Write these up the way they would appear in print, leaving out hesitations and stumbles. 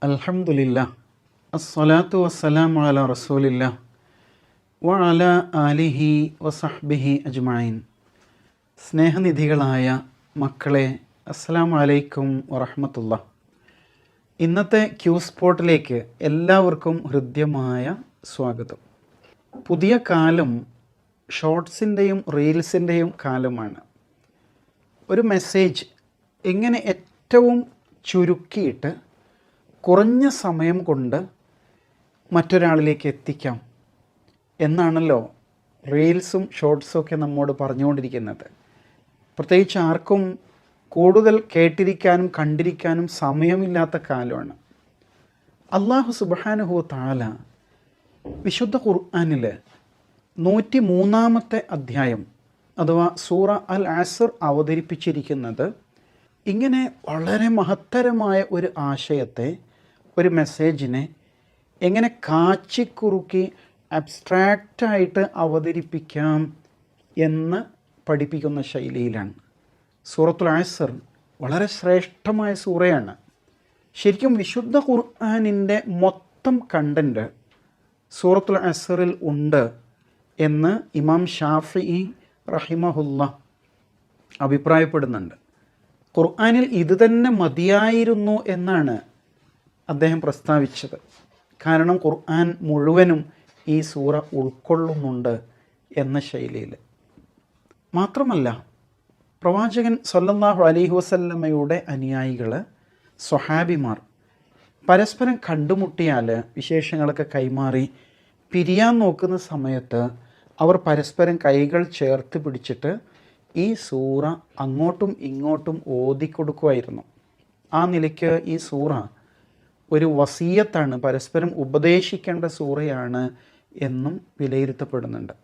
അൽഹംദുലില്ലാ അസ്സലാത്തു വസ്സലാമു അലാ റസൂലില്ലാ വഅലാ ആലിഹി വസഹ്ബിഹി അജ്മഈൻ. സ്നേഹനിധികളായ മക്കളെ, അസ്സലാമു അലൈക്കും വറഹ്മത്തുള്ളാഹി. ഇന്നത്തെ ക്യൂ സ്പോട്ടിലേക്ക് എല്ലാവർക്കും ഹൃദ്യമായ സ്വാഗതം. പുതിയ കാലം ഷോർട്സിൻ്റെയും റീൽസിൻ്റെയും കാലമാണ്. ഒരു മെസ്സേജ് എങ്ങനെ ഏറ്റവും ചുരുക്കിയിട്ട് കുറഞ്ഞ സമയം കൊണ്ട് മറ്റൊരാളിലേക്ക് എത്തിക്കാം എന്നാണല്ലോ റീൽസും ഷോർട്സും ഒക്കെ നമ്മോട് പറഞ്ഞുകൊണ്ടിരിക്കുന്നത്. പ്രത്യേകിച്ച് ആർക്കും കൂടുതൽ കേട്ടിരിക്കാനും കണ്ടിരിക്കാനും സമയമില്ലാത്ത കാലമാണ്. അല്ലാഹു സുബ്ഹാനഹു വ തആല വിശുദ്ധ ഖുർആനിൽ 103-ാമത്തെ അധ്യായം അഥവാ സൂറ അൽ അസ്ർ അവതരിപ്പിച്ചിരിക്കുന്നത് ഇങ്ങനെ വളരെ മഹത്തരമായ ഒരു ആശയത്തെ, ഒരു മെസ്സേജിനെ എങ്ങനെ കാച്ചിക്കുറുക്കി അബ്സ്ട്രാക്റ്റായിട്ട് അവതരിപ്പിക്കാം എന്ന് പഠിപ്പിക്കുന്ന ശൈലിയിലാണ്. സൂറത്തുൽ അസ്ർ വളരെ ശ്രേഷ്ഠമായ സൂറയാണ്. ശരിക്കും വിശുദ്ധ ഖുർആനിൻ്റെ മൊത്തം കണ്ടൻറ്റ് സൂറത്തുൽ അസ്റിൽ ഉണ്ട് എന്ന് ഇമാം ഷാഫിഈ റഹിമഹുല്ലാ അഭിപ്രായപ്പെടുന്നുണ്ട്. ഖുർആനിൽ ഇത് തന്നെ മതിയായിരുന്നു എന്നാണ് അദ്ദേഹം പ്രസ്താവിച്ചത്. കാരണം ഖുർആൻ മുഴുവനും ഈ സൂറ ഉൾക്കൊള്ളുന്നുണ്ട് എന്ന ശൈലിയിൽ. മാത്രമല്ല, പ്രവാചകൻ സ്വല്ലല്ലാഹു അലൈഹി വസല്ലമയുടെ അനുയായികൾ, സ്വഹാബിമാർ പരസ്പരം കണ്ടുമുട്ടിയാൽ വിശേഷങ്ങളൊക്കെ കൈമാറി പിരിയാൻ നോക്കുന്ന സമയത്ത് അവർ പരസ്പരം കൈകൾ ചേർത്ത് പിടിച്ചിട്ട് ഈ സൂറ അങ്ങോട്ടും ഇങ്ങോട്ടും ഓതിക്കൊടുക്കുമായിരുന്നു. ആ നിലയ്ക്ക് ഈ സൂറ ഒരു വസിയത്താണ്, പരസ്പരം ഉപദേശിക്കേണ്ട സൂറയാണ് എന്നും വിലയിരുത്തപ്പെടുന്നുണ്ട്.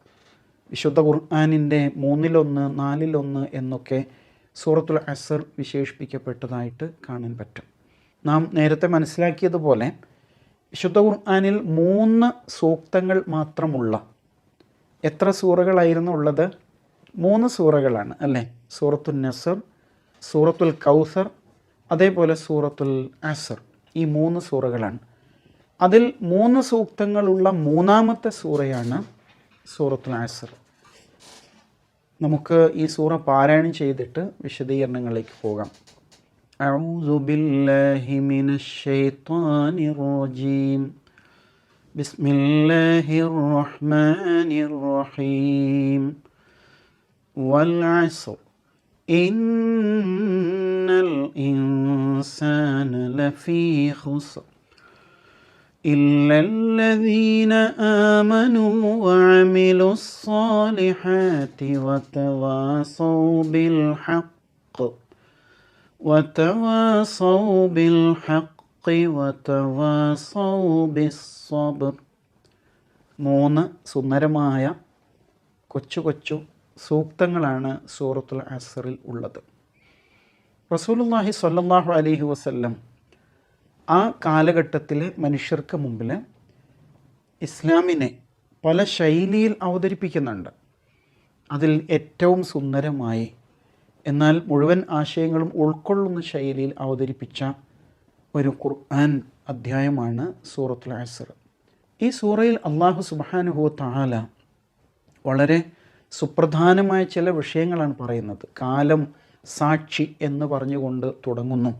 വിശുദ്ധ ഖുർആനിൻ്റെ 1/3, 4/1 എന്നൊക്കെ സൂറത്തുൽ അസ്ർ വിശേഷിപ്പിക്കപ്പെട്ടതായിട്ട് കാണാൻ പറ്റും. നാം നേരത്തെ മനസ്സിലാക്കിയതുപോലെ വിശുദ്ധ ഖുർആനിൽ 3 സൂക്തങ്ങൾ മാത്രമുള്ള എത്ര സൂറകളായിരുന്നു ഉള്ളത്? 3 സൂറകളാണ് അല്ലേ? സൂറത്തുൽ നസ്ർ, സൂറത്തുൽ കൗസർ, അതേപോലെ സൂറത്തുൽ അസ്ർ. ഈ 3 സൂറകളാണ്. അതിൽ 3 സൂക്തങ്ങളുള്ള 3-ാമത്തെ സൂറയാണ് സൂറത്തുൽ അസ്ർ. നമുക്ക് ഈ സൂറ പാരായണം ചെയ്തിട്ട് വിശദീകരണങ്ങളിലേക്ക് പോകാം. അഊദു ബില്ലാഹി മിനശ് ശൈത്വാനിർ റജീം. ബിസ്മില്ലാഹിർ റഹ്മാനിർ റഹീം. വൽ അസ്ർ ഇന്നൽ ഇൻസാന ലഫീ ഖുസ്ർ ഇല്ലല്ലദീന ആമനൂ വഅമിലു സ്സാലിഹാത്തി വതവാസൗ ബിൽ ഹഖ് വതവാസൗ ബിസ്സബ്ർ. 3 സുന്ദരമായ കൊച്ചു സൂക്തങ്ങളാണ് സൂറത്തുൽ അസ്റിൽ ഉള്ളത്. റസൂലുള്ളാഹി സ്വല്ലല്ലാഹു അലൈഹി വസല്ലം ആ കാലഘട്ടത്തിലെ മനുഷ്യർക്ക് മുമ്പിൽ ഇസ്ലാമിനെ പല ശൈലിയിൽ അവതരിപ്പിക്കുന്നുണ്ട്. അതിൽ ഏറ്റവും സുന്ദരമായി, എന്നാൽ മുഴുവൻ ആശയങ്ങളും ഉൾക്കൊള്ളുന്ന ശൈലിയിൽ അവതരിപ്പിച്ച ഒരു ഖുർആൻ അധ്യായമാണ് സൂറത്തുൽ അസ്ർ. ഈ സൂറയിൽ അല്ലാഹു സുബ്ഹാനഹു വ തആല വളരെ സുപ്രധാനമായ ചില വിഷയങ്ങളാണ് പറയുന്നത്. കാലം സാക്ഷി എന്ന് പറഞ്ഞുകൊണ്ട് തുടങ്ങുന്നു.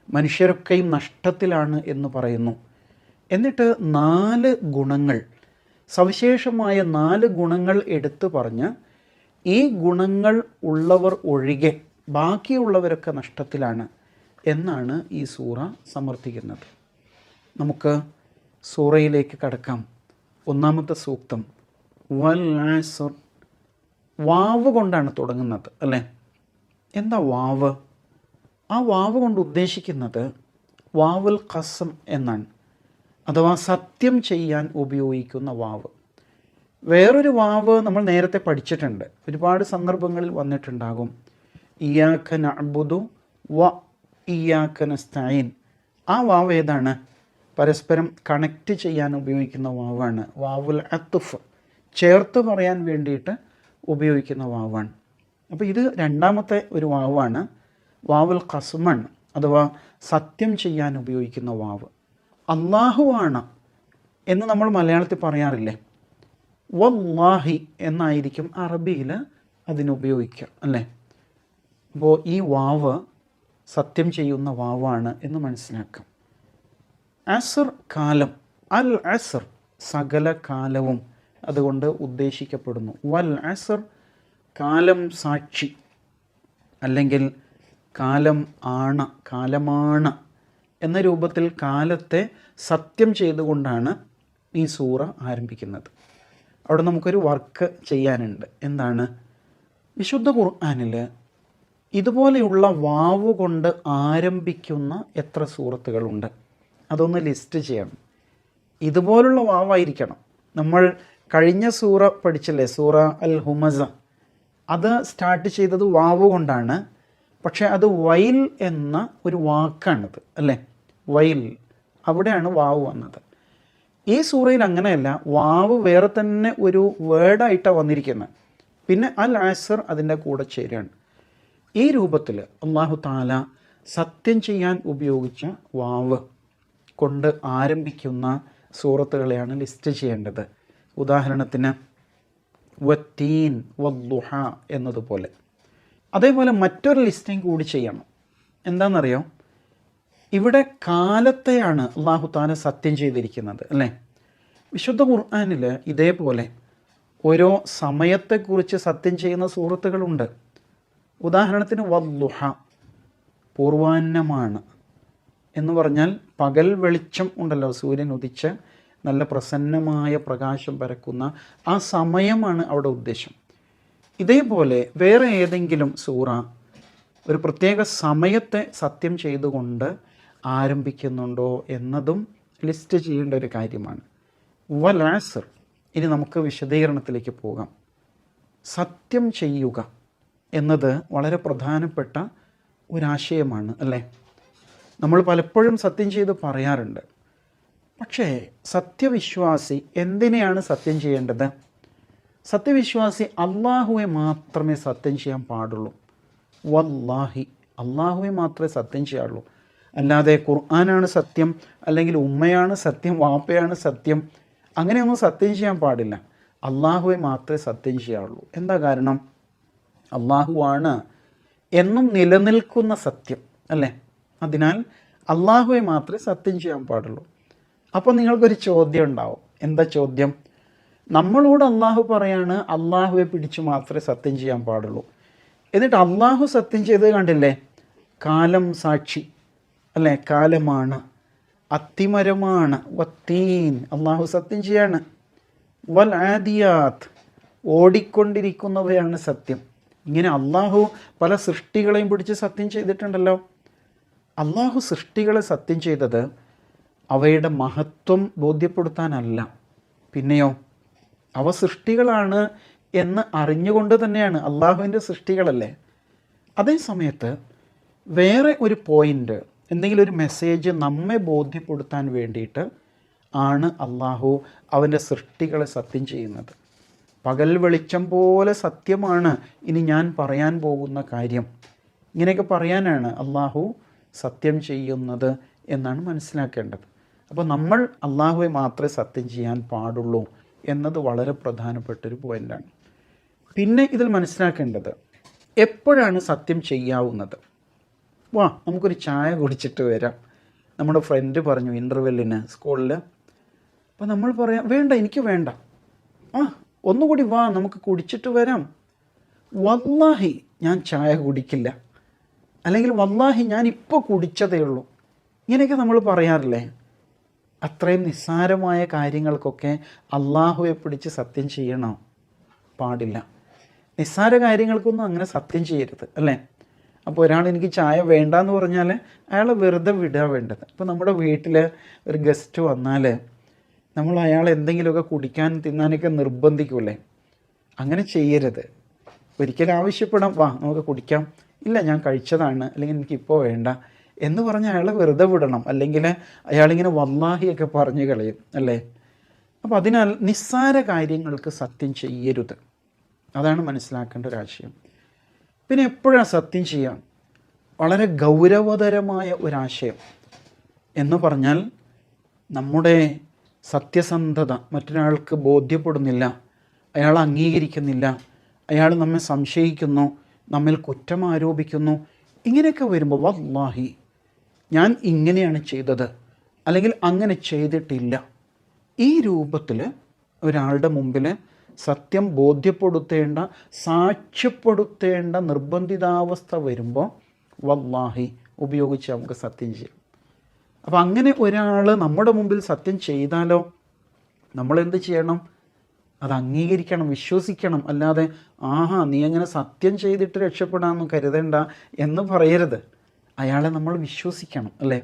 മനുഷ്യരൊക്കെയും നഷ്ടത്തിലാണ് എന്ന് പറയുന്നു. എന്നിട്ട് 4 ഗുണങ്ങൾ, സവിശേഷമായ 4 ഗുണങ്ങൾ എടുത്തു പറഞ്ഞ് ഈ ഗുണങ്ങൾ ഉള്ളവർ ഒഴികെ ബാക്കിയുള്ളവരൊക്കെ നഷ്ടത്തിലാണ് എന്നാണ് ഈ സൂറ സമർത്ഥിക്കുന്നത്. നമുക്ക് സൂറയിലേക്ക് കടക്കാം. 1-ാമത്തെ സൂക്തം വൽ അസ്ർ. വാവ് കൊണ്ടാണ് തുടങ്ങുന്നത് അല്ലേ? എന്താ വാവ്? ആ വാവ് കൊണ്ട് ഉദ്ദേശിക്കുന്നത് വാവുൽ ഖസം എന്നാണ്, അഥവാ സത്യം ചെയ്യാൻ ഉപയോഗിക്കുന്ന വാവ്. വേറൊരു വാവ് നമ്മൾ നേരത്തെ പഠിച്ചിട്ടുണ്ട്, ഒരുപാട് സന്ദർഭങ്ങളിൽ വന്നിട്ടുണ്ടാകും. ഇയ്യാക നഅ്ബുദു വ ഇയ്യാക നസ്തഈൻ. ആ വാവ് ഏതാണ്? പരസ്പരം കണക്റ്റ് ചെയ്യാൻ ഉപയോഗിക്കുന്ന വാവാണ്. വാവുൽ അത്ഫ്, ചേർത്ത് പറയാൻ വേണ്ടിയിട്ട് ഉപയോഗിക്കുന്ന വാവാണ്. അപ്പോൾ ഇത് 2-ാമത്തെ ഒരു വാവാണ്. വാവുൽ ഖസ്മാണ്, അഥവാ സത്യം ചെയ്യാൻ ഉപയോഗിക്കുന്ന വാവ്. അള്ളാഹുവാണ് എന്ന് നമ്മൾ മലയാളത്തിൽ പറയാറില്ലേ? വല്ലാഹി എന്നായിരിക്കും അറബിയിൽ അതിനുപയോഗിക്കുക, അല്ലേ? അപ്പോൾ ഈ വാവ് സത്യം ചെയ്യുന്ന വാവാണ് എന്ന് മനസ്സിലാക്കാം. അസർ കാലം, അൽ അസർ സകല കാലവും അതുകൊണ്ട് ഉദ്ദേശിക്കപ്പെടുന്നു. വൽ അസർ കാലം സാക്ഷി, അല്ലെങ്കിൽ കാലം കാലമാണ് എന്ന രൂപത്തിൽ കാലത്തെ സത്യം ചെയ്തുകൊണ്ടാണ് ഈ സൂറ ആരംഭിക്കുന്നത്. അവിടെ നമുക്കൊരു വർക്ക് ചെയ്യാനുണ്ട്. എന്താണ്? വിശുദ്ധ ഖുർആനിൽ ഇതുപോലെയുള്ള വാവ് കൊണ്ട് ആരംഭിക്കുന്ന എത്ര സൂറത്തുകളുണ്ട്? അതൊന്ന് ലിസ്റ്റ് ചെയ്യണം. ഇതുപോലുള്ള വാവായിരിക്കണം. നമ്മൾ കഴിഞ്ഞ സൂറ പഠിച്ചില്ലേ, സൂറ അൽ ഹുമസ, അത് സ്റ്റാർട്ട് ചെയ്തത് വാവ് കൊണ്ടാണ്. പക്ഷേ അത് വൈൽ എന്ന ഒരു വാക്കാണത്, അല്ലേ? വൈൽ, അവിടെയാണ് വാവ് വന്നത്. ഈ സൂറയിൽ അങ്ങനെയല്ല, വാവ് വേറെ തന്നെ ഒരു വേർഡായിട്ടാണ് വന്നിരിക്കുന്നത്. പിന്നെ അൽ അസർ അതിൻ്റെ കൂടെ ചേരുകയാണ്. ഈ രൂപത്തിൽ അല്ലാഹു തആല സത്യം ചെയ്യാൻ ഉപയോഗിച്ച വാവ് കൊണ്ട് ആരംഭിക്കുന്ന സൂറത്തുകളെയാണ് ലിസ്റ്റ് ചെയ്യേണ്ടത്. ഉദാഹരണത്തിന് വത്തീൻ വദ്ദുഹ എന്നതുപോലെ. അതേപോലെ മറ്റൊരു ലിസ്റ്റിംഗ് കൂടി ചെയ്യണം. എന്താണെന്നറിയോ? ഇവിടെ കാലത്തെയാണ് അല്ലാഹു തആല സത്യം ചെയ്തിരിക്കുന്നത്, അല്ലേ? വിശുദ്ധ ഖുർആനിൽ ഇതേപോലെ ഓരോ സമയത്തെക്കുറിച്ച് സത്യം ചെയ്യുന്ന സൂറത്തുകളുണ്ട്. ഉദാഹരണത്തിന് വദ്ദുഹ, പൂർവാന്നമാണ് എന്ന് പറഞ്ഞാൽ പകൽ വെളിച്ചം ഉണ്ടല്ലോ, സൂര്യൻ ഉദിച്ച് നല്ല പ്രസന്നമായ പ്രകാശം പരക്കുന്ന ആ സമയമാണ് അവിടെ ഉദ്ദേശം. ഇതേപോലെ വേറെ ഏതെങ്കിലും സൂറ ഒരു പ്രത്യേക സമയത്തെ സത്യം ചെയ്തുകൊണ്ട് ആരംഭിക്കുന്നുണ്ടോ എന്നതും ലിസ്റ്റ് ചെയ്യേണ്ട ഒരു കാര്യമാണ്. വൽ അസ്ർ. ഇനി നമുക്ക് വിശദീകരണത്തിലേക്ക് പോകാം. സത്യം ചെയ്യുക എന്നത് വളരെ പ്രധാനപ്പെട്ട ഒരാശയമാണ്, അല്ലേ? നമ്മൾ പലപ്പോഴും സത്യം ചെയ്ത് പറയാറുണ്ട്. പക്ഷേ സത്യവിശ്വാസി എന്തിനെയാണ് സത്യം ചെയ്യേണ്ടത്? സത്യവിശ്വാസി അള്ളാഹുവെ മാത്രമേ സത്യം ചെയ്യാൻ പാടുള്ളൂ. വല്ലാഹി, അള്ളാഹുവെ മാത്രമേ സത്യം ചെയ്യാറുള്ളൂ. അല്ലാതെ ഖുർആനാണ് സത്യം, അല്ലെങ്കിൽ ഉമ്മയാണ് സത്യം, വാപ്പയാണ് സത്യം, അങ്ങനെയൊന്നും സത്യം ചെയ്യാൻ പാടില്ല. അള്ളാഹുവെ മാത്രമേ സത്യം ചെയ്യാറുള്ളൂ. എന്താ കാരണം? അള്ളാഹുവാണ് എന്നും നിലനിൽക്കുന്ന സത്യം, അല്ലേ? അതിനാൽ അള്ളാഹുവെ മാത്രമേ സത്യം ചെയ്യാൻ പാടുള്ളൂ. അപ്പോൾ നിങ്ങൾക്കൊരു ചോദ്യം ഉണ്ടാവും. എന്താ ചോദ്യം? നമ്മളോട് അള്ളാഹു പറയാണ് അള്ളാഹുവെ പിടിച്ചു മാത്രമേ സത്യം ചെയ്യാൻ പാടുള്ളൂ. എന്നിട്ട് അള്ളാഹു സത്യം ചെയ്തത് കണ്ടില്ലേ? കാലം സാക്ഷി, അല്ലേ? കാലമാണ്, അത്തിമരമാണ്, വത്തീൻ, അള്ളാഹു സത്യം ചെയ്യാണ്. വൽ ആദിയാത്ത്, ഓടിക്കൊണ്ടിരിക്കുന്നവയാണ് സത്യം. ഇങ്ങനെ അള്ളാഹു പല സൃഷ്ടികളെയും പിടിച്ച് സത്യം ചെയ്തിട്ടുണ്ടല്ലോ. അള്ളാഹു സൃഷ്ടികളെ സത്യം ചെയ്തത് അവയുടെ മഹത്വം ബോധ്യപ്പെടുത്താനല്ല, പിന്നെയോ അവ സൃഷ്ടികളാണ് എന്ന് അറിഞ്ഞുകൊണ്ട് തന്നെയാണ്. അള്ളാഹുവിൻ്റെ സൃഷ്ടികളല്ലേ. അതേ സമയത്ത് വേറെ ഒരു പോയിൻ്റ്, എന്തെങ്കിലും ഒരു മെസ്സേജ് നമ്മെ ബോധ്യപ്പെടുത്താൻ വേണ്ടിയിട്ട് ആണ് അള്ളാഹു അവൻ്റെ സൃഷ്ടികളെ സത്യം ചെയ്യുന്നത്. പകൽ വെളിച്ചം പോലെ സത്യമാണ് ഇനി ഞാൻ പറയാൻ പോകുന്ന കാര്യം. ഇങ്ങനെയൊക്കെ പറയാനാണ് അള്ളാഹു സത്യം ചെയ്യുന്നത് എന്നാണ് മനസ്സിലാക്കേണ്ടത്. അപ്പോൾ നമ്മൾ അള്ളാഹുവെ മാത്രമേ സത്യം ചെയ്യാൻ പാടുള്ളൂ എന്നത് വളരെ പ്രധാനപ്പെട്ടൊരു പോയിൻ്റാണ്. പിന്നെ ഇതിൽ മനസ്സിലാക്കേണ്ടത് എപ്പോഴാണ് സത്യം ചെയ്യാവുന്നത്? നമുക്കൊരു ചായ കുടിച്ചിട്ട് വരാം. നമ്മുടെ ഫ്രണ്ട് പറഞ്ഞു ഇൻ്റർവെല്ലിന് സ്കൂളിൽ. അപ്പോൾ നമ്മൾ പറയാം വേണ്ട, എനിക്ക് വേണ്ട. ഒന്നുകൂടി നമുക്ക് കുടിച്ചിട്ട് വരാം. വല്ലാഹി ഞാൻ ചായ കുടിക്കില്ല, അല്ലെങ്കിൽ വല്ലാഹി ഞാൻ ഇപ്പോൾ കുടിച്ചതേ ഉള്ളൂ. ഇങ്ങനെയൊക്കെ നമ്മൾ പറയാറില്ലേ? അത്രയും നിസ്സാരമായ കാര്യങ്ങൾക്കൊക്കെ അള്ളാഹുവെ പിടിച്ച് സത്യം ചെയ്യണോ? പാടില്ല. നിസ്സാര കാര്യങ്ങൾക്കൊന്നും അങ്ങനെ സത്യം ചെയ്യരുത്, അല്ലേ? അപ്പോൾ ഒരാൾ എനിക്ക് ചായ വേണ്ടാന്ന് പറഞ്ഞാൽ അയാളെ വെറുതെ വിടുക വേണ്ടത്. ഇപ്പോൾ നമ്മുടെ വീട്ടിൽ ഒരു ഗസ്റ്റ് വന്നാൽ നമ്മൾ അയാളെ എന്തെങ്കിലുമൊക്കെ കുടിക്കാൻ തിന്നാനൊക്കെ നിർബന്ധിക്കൂലേ? അങ്ങനെ ചെയ്യരുത്. ഒരിക്കലും ആവശ്യപ്പെടാം, നമുക്ക് കുടിക്കാം. ഇല്ല, ഞാൻ കഴിച്ചതാണ്, അല്ലെങ്കിൽ എനിക്കിപ്പോൾ വേണ്ട എന്ന് പറഞ്ഞ് അയാളെ വെറുതെ വിടണം. അല്ലെങ്കിൽ അയാളിങ്ങനെ വല്ലാഹിയൊക്കെ പറഞ്ഞു കളയും, അല്ലേ? അപ്പോൾ അതിനാൽ നിസ്സാര കാര്യങ്ങൾക്ക് സത്യം ചെയ്യരുത്. അതാണ് മനസ്സിലാക്കേണ്ട ഒരാശയം. പിന്നെ എപ്പോഴാണ് സത്യം ചെയ്യാം? വളരെ ഗൗരവതരമായ ഒരാശയം എന്ന് പറഞ്ഞാൽ നമ്മുടെ സത്യസന്ധത മറ്റൊരാൾക്ക് ബോധ്യപ്പെടുന്നില്ല, അയാൾ അംഗീകരിക്കുന്നില്ല, അയാൾ നമ്മെ സംശയിക്കുന്നു, നമ്മിൽ കുറ്റം ആരോപിക്കുന്നു, ഇങ്ങനെയൊക്കെ വരുമ്പോൾ വല്ലാഹി ഞാൻ ഇങ്ങനെയാണ് ചെയ്തത് അല്ലെങ്കിൽ അങ്ങനെ ചെയ്തിട്ടില്ല, ഈ രൂപത്തിൽ ഒരാളുടെ മുമ്പിൽ സത്യം ബോധ്യപ്പെടുത്തേണ്ട, സാക്ഷ്യപ്പെടുത്തേണ്ട നിർബന്ധിതാവസ്ഥ വരുമ്പോൾ വല്ലാഹി ഉപയോഗിച്ച് നമുക്ക് സത്യം ചെയ്യും. അപ്പോൾ അങ്ങനെ ഒരാൾ നമ്മുടെ മുമ്പിൽ സത്യം ചെയ്താലോ നമ്മളെന്ത് ചെയ്യണം? അത് അംഗീകരിക്കണം, വിശ്വസിക്കണം. അല്ലാതെ ആഹാ നീ അങ്ങനെ സത്യം ചെയ്തിട്ട് രക്ഷപ്പെടാമെന്ന് കരുതണ്ട എന്ന് പറയരുത്. അയാളെ നമ്മൾ വിശ്വസിക്കണം, അല്ലേ?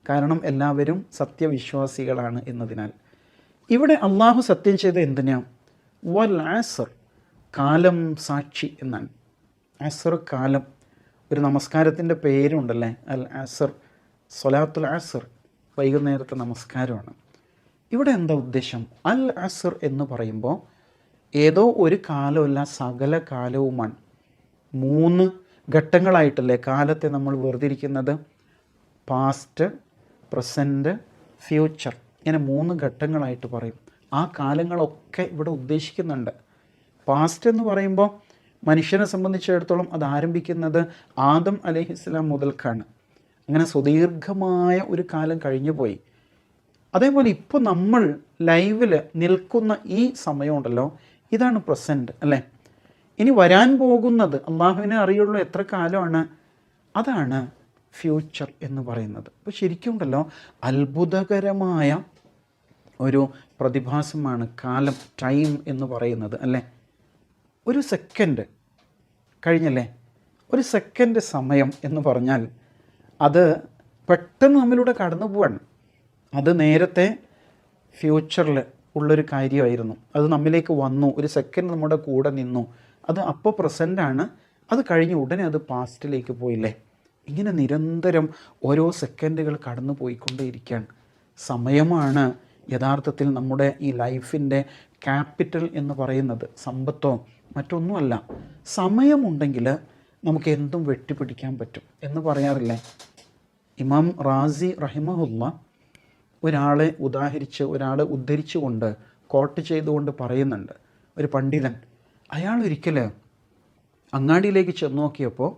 കാരണം എല്ലാവരും സത്യവിശ്വാസികളാണ് എന്നതിനാൽ. ഇവിടെ അള്ളാഹു സത്യം ചെയ്ത എന്തിനാണ്? വൽ അസ്ർ, കാലം സാക്ഷി എന്നാണ്. അസ്ർ കാലം, ഒരു നമസ്കാരത്തിൻ്റെ പേരുണ്ടല്ലേ, അൽ അസ്ർ, സ്വലാത്തുൽ അസ്ർ, വൈകുന്നേരത്തെ നമസ്കാരമാണ്. ഇവിടെ എന്താ ഉദ്ദേശം? അൽ അസ്ർ എന്ന് പറയുമ്പോൾ ഏതോ ഒരു കാലമല്ല, സകല കാലവുമാണ്. 3 ഘട്ടങ്ങളായിട്ടല്ലേ കാലത്തെ നമ്മൾ വേർതിരിക്കുന്നത്? പാസ്റ്റ്, പ്രസൻറ്റ്, ഫ്യൂച്ചർ, ഇങ്ങനെ 3 ഘട്ടങ്ങളായിട്ട് പറയും. ആ കാലങ്ങളൊക്കെ ഇവിടെ ഉദ്ദേശിക്കുന്നുണ്ട്. പാസ്റ്റ് എന്ന് പറയുമ്പോൾ മനുഷ്യനെ സംബന്ധിച്ചിടത്തോളം അത് ആരംഭിക്കുന്നത് ആദം അലൈഹിസ്സലാം മുതൽക്കാണ്. അങ്ങനെ സുദീർഘമായ ഒരു കാലം കഴിഞ്ഞു പോയി. അതേപോലെ ഇപ്പോൾ നമ്മൾ ലൈവിൽ നിൽക്കുന്ന ഈ സമയമുണ്ടല്ലോ, ഇതാണ് പ്രസൻറ്റ്, അല്ലേ? ഇനി വരാൻ പോകുന്നത് അള്ളാഹുവിനെ അറിയുള്ളൂ എത്ര കാലമാണ്, അതാണ് ഫ്യൂച്ചർ എന്ന് പറയുന്നത്. അപ്പോൾ ശരിക്കും ഉണ്ടല്ലോ അത്ഭുതകരമായ ഒരു പ്രതിഭാസമാണ് കാലം, ടൈം എന്ന് പറയുന്നത്, അല്ലേ? ഒരു സെക്കൻഡ് കഴിഞ്ഞല്ലേ, ഒരു സെക്കൻഡ് സമയം എന്ന് പറഞ്ഞാൽ അത് പെട്ടെന്ന് നമ്മളിലൂടെ കടന്നു പോവാണ്. അത് നേരത്തെ ഫ്യൂച്ചറിൽ ഉള്ളൊരു കാര്യമായിരുന്നു, അത് നമ്മിലേക്ക് വന്നു, ഒരു സെക്കൻഡ് നമ്മുടെ കൂടെ നിന്നു, അത് അപ്പോൾ പ്രസൻ്റാണ്, അത് കഴിഞ്ഞ് ഉടനെ അത് പാസ്റ്റിലേക്ക് പോയില്ലേ. ഇങ്ങനെ നിരന്തരം ഓരോ സെക്കൻഡുകൾ കടന്നു പോയിക്കൊണ്ടേയിരിക്കുകയാണ്. സമയമാണ് യഥാർത്ഥത്തിൽ നമ്മുടെ ഈ ലൈഫിൻ്റെ ക്യാപിറ്റൽ എന്ന് പറയുന്നത്. സമ്പത്തോ മറ്റൊന്നുമല്ല. സമയമുണ്ടെങ്കിൽ നമുക്ക് എന്തും വെട്ടിപ്പിടിക്കാൻ പറ്റും എന്ന് പറയാറില്ലേ? ഇമാം റാസി റഹിമഹുല്ല ഒരാളെ ഉദ്ധരിച്ചുകൊണ്ട് കോട്ട് ചെയ്തുകൊണ്ട് പറയുന്നുണ്ട്. ഒരു പണ്ഡിതൻ, അയാൾ ഒരിക്കൽ അങ്ങാടിയിലേക്ക് ചെന്ന് നോക്കിയപ്പോൾ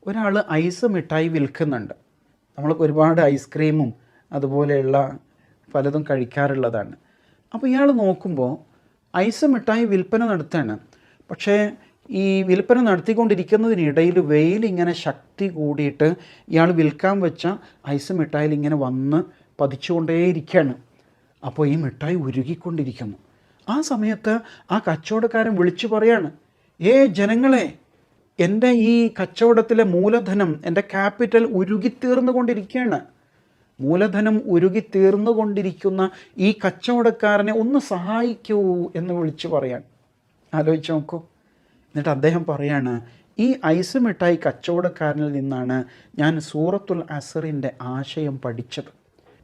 ഒരാൾ ഐസ് മിഠായി വിൽക്കുന്നുണ്ട്. നമ്മൾക്ക് ഒരുപാട് ഐസ്ക്രീമും അതുപോലെയുള്ള പലതും കഴിക്കാറുള്ളതാണ്. അപ്പോൾ ഇയാൾ നോക്കുമ്പോൾ ഐസ് മിഠായി വിൽപ്പന നടത്തുകയാണ്. പക്ഷേ ഈ വിൽപ്പന നടത്തിക്കൊണ്ടിരിക്കുന്നതിനിടയിൽ വെയിലിങ്ങനെ ശക്തി കൂടിയിട്ട് ഇയാൾ വിൽക്കാൻ വെച്ച ഐസ് മിഠായിൽ ഇങ്ങനെ വന്ന് പതിച്ചുകൊണ്ടേയിരിക്കുകയാണ്. അപ്പോൾ ഈ മിഠായി ഉരുകിക്കൊണ്ടിരിക്കുന്നു. ആ സമയത്ത് ആ കച്ചവടക്കാരൻ വിളിച്ചു പറയാണ്, ജനങ്ങളെ, എൻ്റെ ഈ കച്ചവടത്തിലെ മൂലധനം, എൻ്റെ ക്യാപിറ്റൽ ഉരുകിത്തീർന്നുകൊണ്ടിരിക്കുകയാണ്. മൂലധനം ഉരുകിത്തീർന്നുകൊണ്ടിരിക്കുന്ന ഈ കച്ചവടക്കാരനെ ഒന്ന് സഹായിക്കൂ എന്ന് വിളിച്ചു പറയാൻ. ആലോചിച്ച് നോക്കൂ. എന്നിട്ട് അദ്ദേഹം പറയാണ്, ഈ ഐസ് മിഠായി കച്ചവടക്കാരനിൽ നിന്നാണ് ഞാൻ സൂറത്തുൽ അസറിൻ്റെ ആശയം പഠിച്ചത്.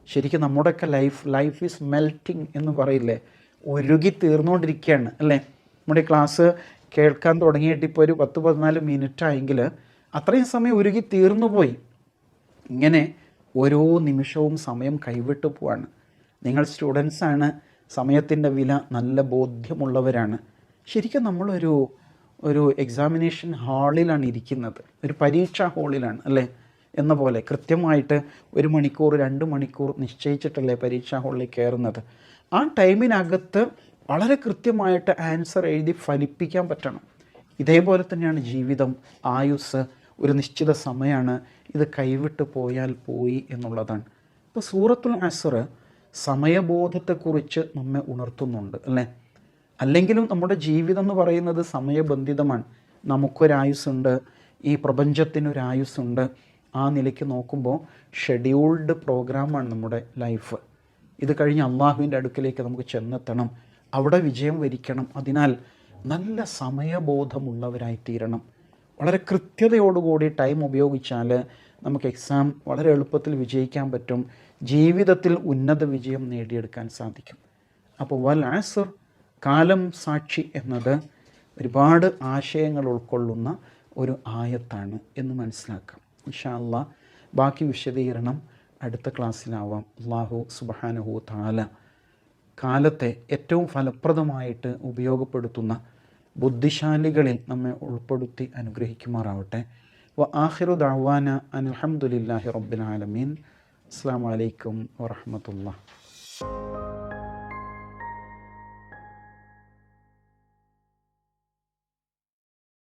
ശരിക്കും നമ്മുടെയൊക്കെ ലൈഫ് ഈസ് മെൽറ്റിങ് എന്ന് പറയില്ലേ, ഉരുകി തീർന്നുകൊണ്ടിരിക്കുകയാണ്, അല്ലേ? നമ്മുടെ ക്ലാസ് കേൾക്കാൻ തുടങ്ങിയിട്ട് ഇപ്പോൾ ഒരു 10-14 മിനിറ്റായെങ്കിൽ അത്രയും സമയം ഉരുകി തീർന്നു പോയി. ഇങ്ങനെ ഓരോ നിമിഷവും സമയം കൈവിട്ടു പോവാണ്. നിങ്ങൾ സ്റ്റുഡൻസാണ്, സമയത്തിൻ്റെ വില നല്ല ബോധ്യമുള്ളവരാണ്. ശരിക്കും നമ്മളൊരു എക്സാമിനേഷൻ ഹാളിലാണ് ഇരിക്കുന്നത്, ഒരു പരീക്ഷാ ഹാളിലാണ്, അല്ലേ? എന്ന പോലെ കൃത്യമായിട്ട് 1 മണിക്കൂർ 2 മണിക്കൂർ നിശ്ചയിച്ചിട്ടല്ലേ പരീക്ഷാ ഹാളിൽ കയറുന്നത്. ആ ടൈമിനകത്ത് വളരെ കൃത്യമായിട്ട് ആൻസർ എഴുതി ഫലിപ്പിക്കാൻ പറ്റണം. ഇതേപോലെ തന്നെയാണ് ജീവിതം, ആയുസ്, ഒരു നിശ്ചിത സമയമാണ്. ഇത് കൈവിട്ട് പോയാൽ പോയി എന്നുള്ളതാണ്. ഇപ്പോൾ സൂറത്തുൽ അസ്ർ സമയബോധത്തെക്കുറിച്ച് നമ്മെ ഉണർത്തുന്നുണ്ട്, അല്ലേ? അല്ലെങ്കിലും നമ്മുടെ ജീവിതം എന്ന് പറയുന്നത് സമയബന്ധിതമാണ്. നമുക്കൊരായുസ്സുണ്ട്, ഈ പ്രപഞ്ചത്തിനൊരായുസ്സുണ്ട്. ആ നിലയ്ക്ക് നോക്കുമ്പോൾ ഷെഡ്യൂൾഡ് പ്രോഗ്രാമാണ് നമ്മുടെ ലൈഫ്. ഇത് കഴിഞ്ഞ് അള്ളാഹുവിൻ്റെ അടുക്കിലേക്ക് നമുക്ക് ചെന്നെത്തണം, അവിടെ വിജയം വരിക്കണം. അതിനാൽ നല്ല സമയബോധമുള്ളവരായിത്തീരണം. വളരെ കൃത്യതയോടുകൂടി ടൈം ഉപയോഗിച്ചാൽ നമുക്ക് എക്സാം വളരെ എളുപ്പത്തിൽ വിജയിക്കാൻ പറ്റും, ജീവിതത്തിൽ ഉന്നത വിജയം നേടിയെടുക്കാൻ സാധിക്കും. അപ്പോൾ വൽ അസ്ർ, കാലം സാക്ഷി എന്നത് ഒരുപാട് ആശയങ്ങൾ ഉൾക്കൊള്ളുന്ന ഒരു ആയത്താണ് എന്ന് മനസ്സിലാക്കാം. ഇൻഷാ അല്ലാഹ് ബാക്കി വിശദീകരണം അടുത്ത ക്ലാസ്സിലാവാം. അല്ലാഹു സുബ്ഹാനഹു വ തആല കാലത്തെ ഏറ്റവും ഫലപ്രദമായിട്ട് ഉപയോഗപ്പെടുത്തുന്ന ബുദ്ധിശാലികളിൽ നമ്മെ ഉൾപ്പെടുത്തി അനുഗ്രഹിക്കുമാറാവട്ടെ. വ ആഖിറു ദഅ്വാന അനിൽ ഹംദുലില്ലാഹി റബ്ബിൽ ആലമീൻ. അസ്സലാമു അലൈക്കും വറഹ്മത്തുള്ളാഹി.